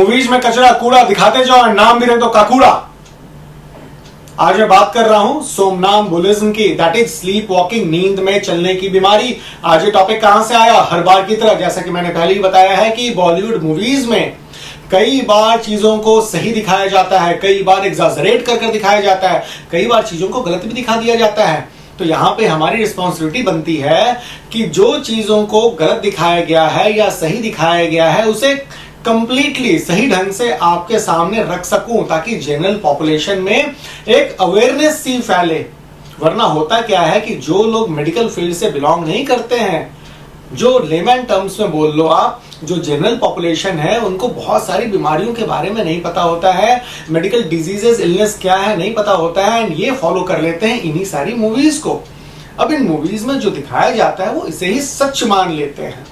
Movies में कचरा कूड़ा दिखाते जाओ और नाम भी रख दो काकूड़ा। आज मैं बात कर रहा हूं सोमनाम्बुलिज्म की, दैट इज स्लीप वॉकिंग, नींद में चलने की बीमारी। आज ये टॉपिक कहां से आया? हर बार की तरह, जैसा कि मैंने पहले ही बताया है कि बॉलीवुड मूवीज में कई बार चीजों को सही दिखाया जाता है, कई बार एग्जैजरेट कर दिखाया जाता है, कई बार चीजों को गलत भी दिखा दिया जाता है। तो यहां पे हमारी रिस्पॉन्सिबिलिटी बनती है कि जो चीजों को गलत दिखाया गया है या सही दिखाया गया है उसे कंप्लीटली सही ढंग से आपके सामने रख सकूं, ताकि जनरल पॉपुलेशन में एक अवेयरनेस सी फैले। वरना होता क्या है कि जो लोग मेडिकल फील्ड से बिलोंग नहीं करते हैं, जो लेमैन टर्म्स में बोल लो आप, जो जनरल पॉपुलेशन है, उनको बहुत सारी बीमारियों के बारे में नहीं पता होता है, मेडिकल डिजीजेस इलनेस क्या है नहीं पता होता है, एंड ये फॉलो कर लेते हैं इन्हीं सारी मूवीज को। अब इन मूवीज में जो दिखाया जाता है वो इसे ही सच मान लेते हैं।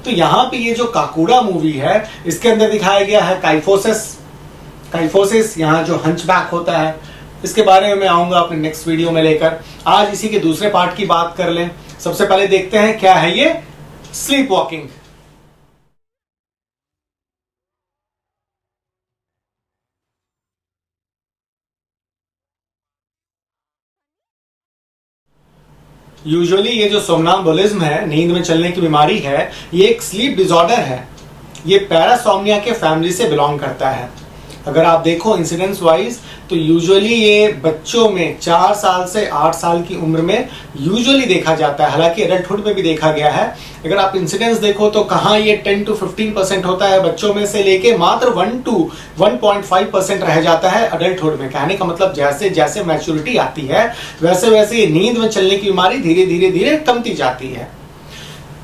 तो यहां पे ये जो काकूड़ा मूवी है, इसके अंदर दिखाया गया है काइफोसिस, यहां जो हंचबैक होता है, इसके बारे में मैं आऊंगा अपने नेक्स्ट वीडियो में लेकर। आज इसी के दूसरे पार्ट की बात कर लें। सबसे पहले देखते हैं क्या है ये स्लीप वॉकिंग। यूजुअली ये जो सोमनाम्बुलिज्म है, नींद में चलने की बीमारी है, ये एक स्लीप डिसऑर्डर है। ये पैरासोम्निया के फैमिली से बिलोंग करता है। अगर आप देखो इंसिडेंस वाइज तो यूजुअली ये बच्चों में 4 साल से 8 साल की उम्र में यूजुअली देखा जाता है, हालांकि एडल्टहुड में भी देखा गया है। अगर आप इंसिडेंस देखो तो कहाँ ये 10 to 15% होता है बच्चों में से, लेके मात्र 1 to 1.5% रह जाता है अडल्टहुड में। कहने का मतलब जैसे जैसे मैच्योरिटी आती है वैसे वैसे ये नींद में चलने की बीमारी धीरे धीरे धीरे कमती जाती है।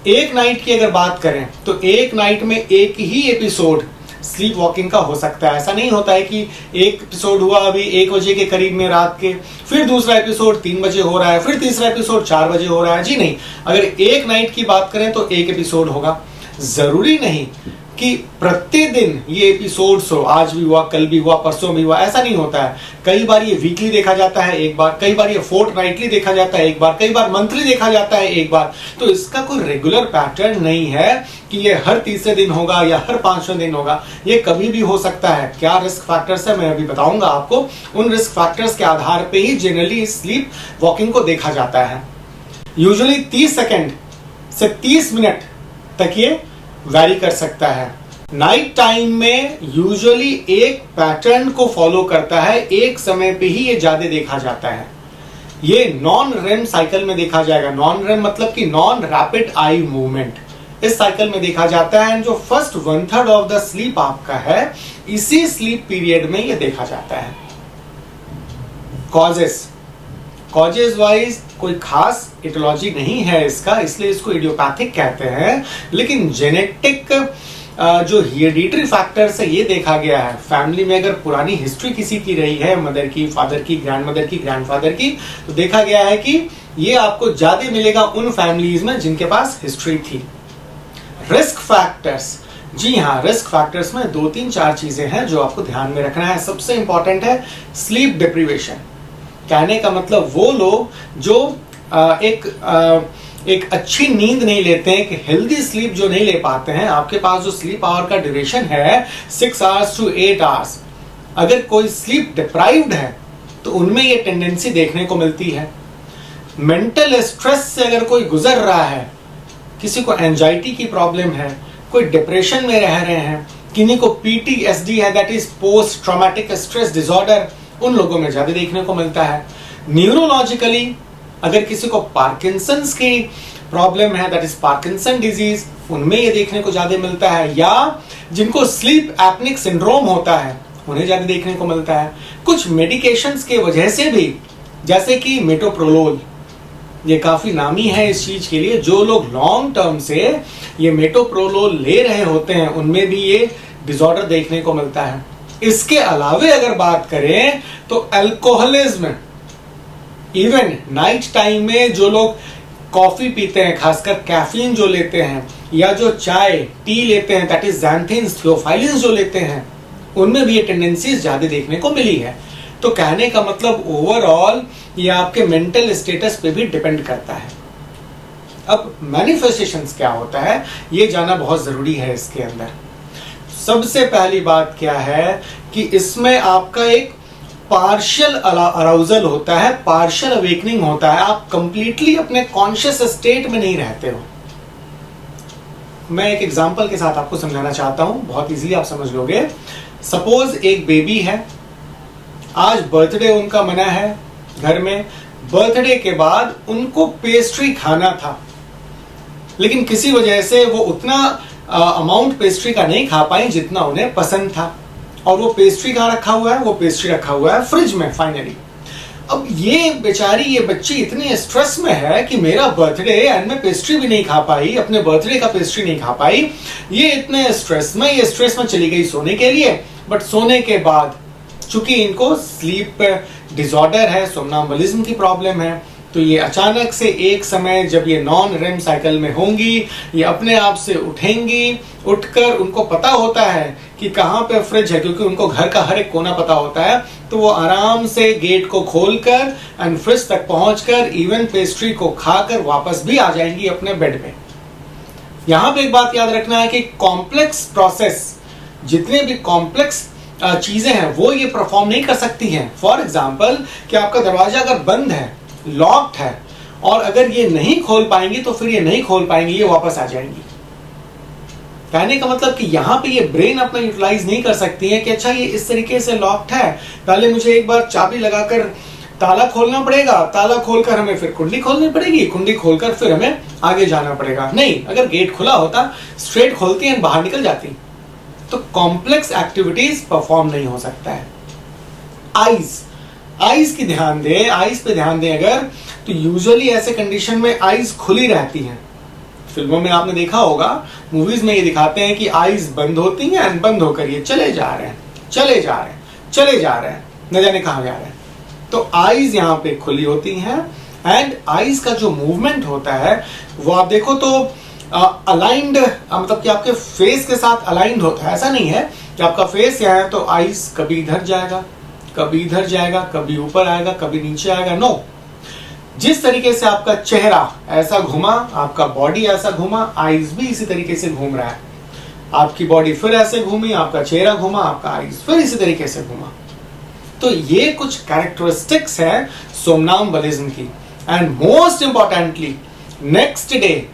एक नाइट की अगर बात करें तो एक नाइट में एक ही एपिसोड स्लीप वॉकिंग का हो सकता है। ऐसा नहीं होता है कि एक एपिसोड हुआ अभी 1 बजे के करीब में रात के, फिर दूसरा एपिसोड 3 बजे हो रहा है, फिर तीसरा एपिसोड 4 बजे हो रहा है। जी नहीं, अगर एक नाइट की बात करें तो एक एपिसोड होगा। जरूरी नहीं कि प्रतिदिन ये एपिसोड्स हो, आज भी हुआ, कल भी हुआ, परसों भी हुआ, ऐसा नहीं होता है। कई बार ये वीकली देखा जाता है एक बार, कई बार ये फोर्टनाइटली देखा जाता है एक बार, कई बार मंथली देखा जाता है एक बार। तो इसका कोई रेगुलर पैटर्न नहीं है कि ये हर तीसरे दिन होगा या हर 5वें दिन होगा। ये कभी भी हो सकता है। क्या रिस्क फैक्टर्स है मैं अभी बताऊंगा आपको। उन रिस्क फैक्टर्स के आधार पे ही जनरली स्लीप वॉकिंग को देखा जाता है। यूजुअली 30 सेकेंड से 30 मिनट तक ये वैरी कर सकता है। नाइट टाइम में यूजुअली एक पैटर्न को फॉलो करता है, एक समय पे ही ये ज्यादा देखा जाता है। ये नॉन रेम साइकिल में देखा जाएगा। नॉन रेम मतलब कि नॉन रैपिड आई मूवमेंट, इस साइकिल में देखा जाता है। जो फर्स्ट 1/3 ऑफ द स्लीप आपका है, इसी स्लीप पीरियड में ये देखा जाता है। कॉजेज वाइज कोई खास इटियोलॉजी नहीं है इसका, इसलिए इसको इडियोपैथिक कहते हैं। लेकिन जेनेटिक जो हेरिडिटरी फैक्टर्स है ये देखा गया है। फैमिली में अगर पुरानी हिस्ट्री किसी की रही है, मदर की, फादर की, ग्रैंडमदर की, ग्रैंडफादर की, तो देखा गया है कि ये आपको ज्यादा मिलेगा उन फैमिलीज में जिनके पास हिस्ट्री थी। रिस्क फैक्टर्स, जी हाँ, रिस्क फैक्टर्स में 2-3-4 चीजें हैं जो आपको ध्यान में रखना है। सबसे इंपॉर्टेंट है स्लीप डिप्रीवेशन। कहने का मतलब वो लोग जो एक अच्छी नींद नहीं लेते हैं, कि हेल्दी स्लीप जो नहीं ले पाते हैं। आपके पास जो स्लीप आवर का ड्यूरेशन है 6 hours to 8 hours, अगर कोई स्लीप डिप्राइव्ड है तो उनमें ये टेंडेंसी देखने को मिलती है। मेंटल स्ट्रेस से अगर कोई गुजर रहा है, किसी को एंजाइटी की प्रॉब्लम है, कोई डिप्रेशन में रह रहे हैं, किन्हीं को PTSD है, that is post traumatic stress disorder, उन लोगों में ज्यादा देखने को मिलता है। न्यूरोलॉजिकली अगर किसी को पार्किंसंस की प्रॉब्लम है, दैट इज पार्किंसन डिजीज, उनमें ये देखने को ज्यादा मिलता है। या जिनको स्लीप एप्निक सिंड्रोम होता है उन्हें ज्यादा देखने को मिलता है। कुछ मेडिकेशंस के वजह से भी, जैसे कि मेटोप्रोलोल, ये काफी नामी है इस चीज के लिए। जो लोग लॉन्ग टर्म से ये मेटोप्रोलोल ले रहे होते हैं उनमें भी ये डिसऑर्डर देखने को मिलता है। इसके अलावे अगर बात करें तो अल्कोहलिज्म, इवन नाइट टाइम में जो लोग कॉफी पीते हैं, खासकर कैफीन जो लेते हैं, या जो चाय टी लेते हैं, दैट इज xanthines, थियोफाइलिन्स जो लेते हैं, उनमें भी ये टेंडेंसीज ज्यादा देखने को मिली है। तो कहने का मतलब ओवरऑल ये आपके मेंटल स्टेटस पे भी डिपेंड करता है। अब मैनिफेस्टेशंस क्या होता है ये जानना बहुत जरूरी है इसके अंदर। सबसे पहली बात क्या है कि इसमें आपका एक पार्शियल अराउजल होता है, पार्शियल अवेकनिंग होता है। आप कंप्लीटली अपने कॉन्शियस स्टेट में नहीं रहते हो। मैं एक एग्जांपल के साथ आपको समझाना चाहता हूं, बहुत इजीली आप समझ लोगे। सपोज एक बेबी है, आज बर्थडे उनका मना है घर में। बर्थडे के बाद उनको पेस्ट्री खाना था, लेकिन किसी वजह से वो उतना अमाउंट पेस्ट्री का नहीं खा पाई जितना उन्हें पसंद था। और वो पेस्ट्री कहाँ रखा हुआ है? वो पेस्ट्री रखा हुआ है फ्रिज में फाइनली। अब ये बेचारी, ये बच्ची इतनी स्ट्रेस में है कि मेरा बर्थडे एंड मैं पेस्ट्री भी नहीं खा पाई, अपने बर्थडे का पेस्ट्री नहीं खा पाई। ये इतने स्ट्रेस में चली गई सोने के लिए। बट सोने के बाद चूंकि इनको स्लीप डिसऑर्डर है, सोमनाम्बुलिज्म की प्रॉब्लम है, तो ये अचानक से एक समय जब ये नॉन रेम साइकिल में होंगी, ये अपने आप से उठेंगी। उठकर उनको पता होता है कि कहाँ पे फ्रिज है, क्योंकि उनको घर का हर एक कोना पता होता है। तो वो आराम से गेट को खोलकर एंड फ्रिज तक पहुंचकर इवन पेस्ट्री को खाकर वापस भी आ जाएंगी अपने बेड पे। यहां पे एक बात याद रखना है कि कॉम्प्लेक्स प्रोसेस, जितने भी कॉम्प्लेक्स चीजें हैं वो ये परफॉर्म नहीं कर सकती हैं। फॉर एग्जाम्पल कि आपका दरवाजा अगर बंद है, लॉक्ड है, और अगर ये नहीं खोल पाएंगी तो फिर ये नहीं खोल पाएंगी, ये वापस आ जाएंगी। कहने का मतलब कि यहाँ पे ये ब्रेन अपना यूटिलाइज नहीं कर सकती है कि अच्छा ये इस तरीके से लॉक्ड है, पहले मुझे एक बार चाबी लगाकर ताला खोलना पड़ेगा, ताला खोलकर हमें फिर कुंडी खोलनी पड़ेगी, कुंडी खोलकर फिर हमें आगे जाना पड़ेगा। नहीं, अगर गेट खुला होता स्ट्रेट खोलती है, बाहर निकल जाती। तो कॉम्प्लेक्स एक्टिविटीज परफॉर्म नहीं हो सकता है। आईज की ध्यान दें, आईज पे ध्यान दें अगर, तो यूजुअली ऐसे कंडीशन में आईज खुली रहती हैं। फिल्मों में आपने देखा होगा, मूवीज में ये दिखाते हैं कि आईज बंद होती हैं एंड बंद होकर ये चले जा रहे हैं, चले जा रहे हैं, चले जा रहे हैं, न जाने कहां जा रहे हैं। तो आईज यहाँ पे खुली होती हैं एंड आईज का जो मूवमेंट होता है वो आप देखो तो अलाइंड, मतलब कि आपके फेस के साथ अलाइंड होता है। ऐसा नहीं है कि आपका फेस यहाँ है तो आईज कभी इधर जाएगा, कभी इधर जाएगा, कभी ऊपर आएगा, कभी नीचे आएगा। नो, जिस तरीके से आपका चेहरा ऐसा घुमा, आपका बॉडी ऐसा घुमा, आईज भी इसी तरीके से घूम रहा है। आपकी बॉडी फिर ऐसे घूमी, आपका चेहरा घुमा, आपका आईज फिर इसी तरीके से घुमा। तो ये कुछ कैरेक्टरिस्टिक्स है सोमनाम्बुलिज्म की। And most importantly, next day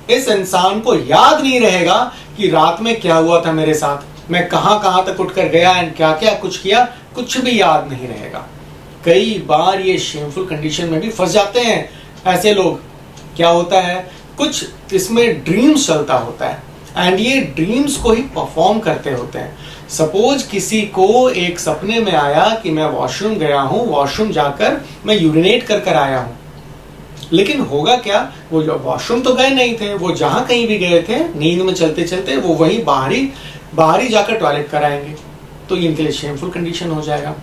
इस इंसान को याद नहीं रहेगा कि रात में क्या हुआ था मेरे साथ, मैं कहां कहां तक उठकर गया एंड क्या क्या कुछ किया, कुछ भी याद नहीं रहेगा। कई बार ये शेमफुल कंडीशन में भी फंस जाते हैं ऐसे लोग। क्या होता है, कुछ इसमें ड्रीम्स चलता होता है एंड ये ड्रीम्स को ही परफॉर्म करते होते हैं। सपोज किसी को एक सपने में आया कि मैं वॉशरूम गया हूं, वॉशरूम जाकर मैं यूरिनेट कर आया हूं, लेकिन होगा क्या, वो जो वॉशरूम तो गए नहीं थे, वो जहां कहीं भी गए थे नींद में चलते चलते वो वहीं बाहरी जाकर टॉयलेट कराएंगे। तो इनके लिए शेमफुल कंडीशन हो जाएगा।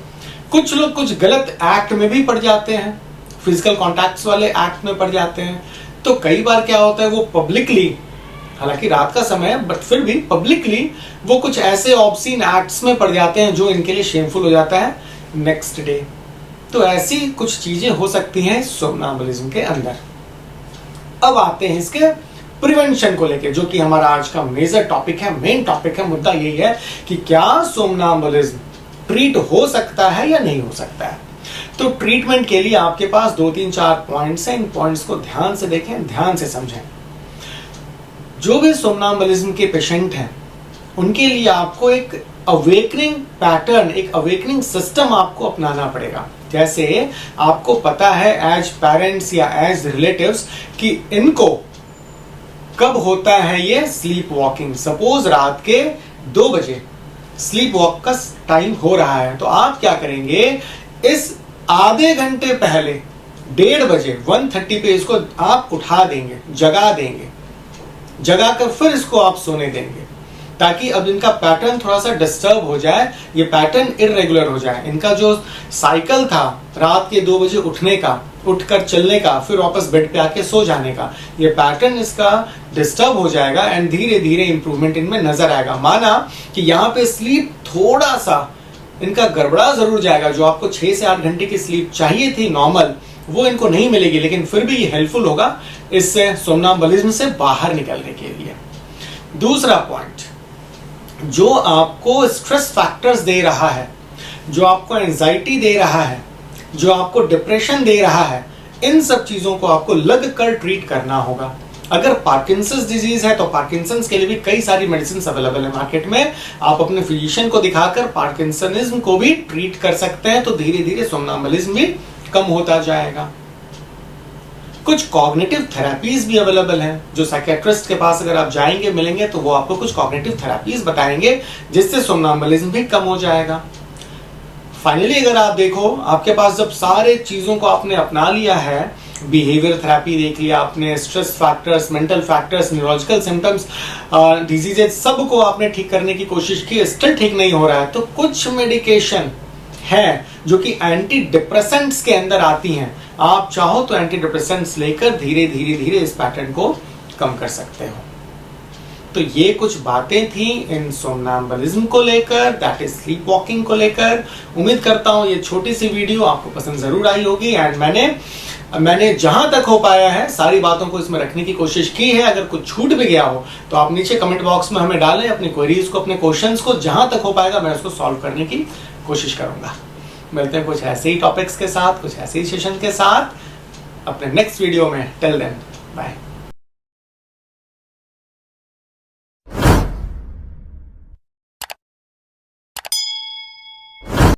कुछ लोग कुछ गलत एक्ट में भी पड़ जाते हैं, फिजिकल कॉन्टैक्ट्स वाले एक्ट में पड़ जाते हैं। तो कई बार क्या होता है, वो पब्लिकली, हालांकि रात का समय है बट फिर भी पब्लिकली वो कुछ ऐसे ऑब्सीन एक्ट्स में पड़ जाते हैं जो इनके लिए शेमफुल हो जाता है नेक्स्ट डे। तो ऐसी कुछ चीजें हो सकती हैं सोमनाम्बुलिज्म के अंदर। अब आते हैं इसके प्रिवेंशन को लेके, जो कि हमारा आज का मेजर टॉपिक है, मेन टॉपिक है। मुद्दा यही है कि क्या सोमनाम्बुलिज्म ट्रीट हो सकता है या नहीं हो सकता है। तो ट्रीटमेंट के लिए आपके पास 2-3-4 पॉइंट्स हैं। इन पॉइंट्स को ध्यान से देखें, ध्यान से समझें। जो भी सोमनाम्बुलिज्म के पेशेंट हैं उनके लिए आपको एक अवेकनिंग पैटर्न, एक अवेकनिंग सिस्टम आपको अपनाना पड़ेगा। जैसे आपको पता है एज पेरेंट्स या एज रिलेटिव्स कि इनको कब होता है ये स्लीप वॉकिंग। सपोज रात के 2 बजे स्लीप वॉक का टाइम हो रहा है, तो आप क्या करेंगे, इस आधे घंटे पहले 1:30 बजे 1:30 पे इसको आप उठा देंगे, जगा देंगे, जगा कर फिर इसको आप सोने देंगे, ताकि अब इनका पैटर्न थोड़ा सा डिस्टर्ब हो जाए, ये पैटर्न इरेगुलर हो जाए। इनका जो साइकिल था रात के 2 बजे उठने का, उठकर चलने का, फिर वापस बेड पे आके सो जाने का, ये पैटर्न इसका डिस्टर्ब हो जाएगा एंड धीरे धीरे इंप्रूवमेंट इनमें नजर आएगा। माना कि यहाँ पे स्लीप थोड़ा सा इनका गड़बड़ा जरूर जाएगा, जो आपको 6 से 8 घंटे की स्लीप चाहिए थी नॉर्मल, वो इनको नहीं मिलेगी, लेकिन फिर भी ये हेल्पफुल होगा इससे सोमनाम्बुलिज्म से बाहर निकलने के लिए। दूसरा पॉइंट, जो आपको स्ट्रेस फैक्टर्स दे रहा है, जो आपको एंजाइटी दे रहा है, जो आपको डिप्रेशन दे रहा है, इन सब चीजों को आपको लग कर ट्रीट करना होगा। अगर पार्किंसंस डिजीज है तो पार्किंसंस के लिए भी कई सारी मेडिसिन अवेलेबल है मार्केट में। आप अपने फिजिशियन को दिखाकर पार्किंसनिज्म को भी ट्रीट कर सकते हैं, तो धीरे धीरे सोमनाम्बुलिज्म भी कम होता जाएगा। कुछ कॉग्निटिव थेरेपीज भी अवेलेबल हैं, जो साइकियाट्रिस्ट के पास अगर आप जाएंगे मिलेंगे तो वो आपको कुछ कॉग्निटिव थेरेपीज बताएंगे, जिससे सोमनाम्बुलिज्म भी कम हो जाएगा। फाइनली अगर आप देखो, आपके पास जब सारे चीजों को आपने अपना लिया है, बिहेवियर थेरेपी देख लिया आपने, stress factors, mental factors, neurological symptoms, diseases, सब को आपने ठीक करने की कोशिश की, स्टिल ठीक नहीं हो रहा है, तो कुछ मेडिकेशन है जो कि एंटी डिप्रेसेंट्स के अंदर आती हैं। आप चाहो तो एंटी डिप्रेसेंट्स लेकर धीरे धीरे धीरे इस पैटर्न को कम कर सकते हो। तो ये कुछ बातें थी इन सोमनाम्बुलिज्म को लेकर, दैट इज स्लीप वॉकिंग को लेकर। उम्मीद करता हूं ये छोटी सी वीडियो आपको पसंद जरूर आई होगी, एंड मैंने जहां तक हो पाया है सारी बातों को इसमें रखने की कोशिश की है। अगर कुछ छूट भी गया हो तो आप नीचे कमेंट बॉक्स में हमें डालें अपनी क्वेरीज को, अपने क्वेश्चंस को, जहां तक हो पाएगा मैं उसको सॉल्व करने की कोशिश करूंगा। मिलते हैं कुछ ऐसे ही टॉपिक्स के साथ, कुछ ऐसे ही सेशन के साथ अपने नेक्स्ट वीडियो में। Till then bye.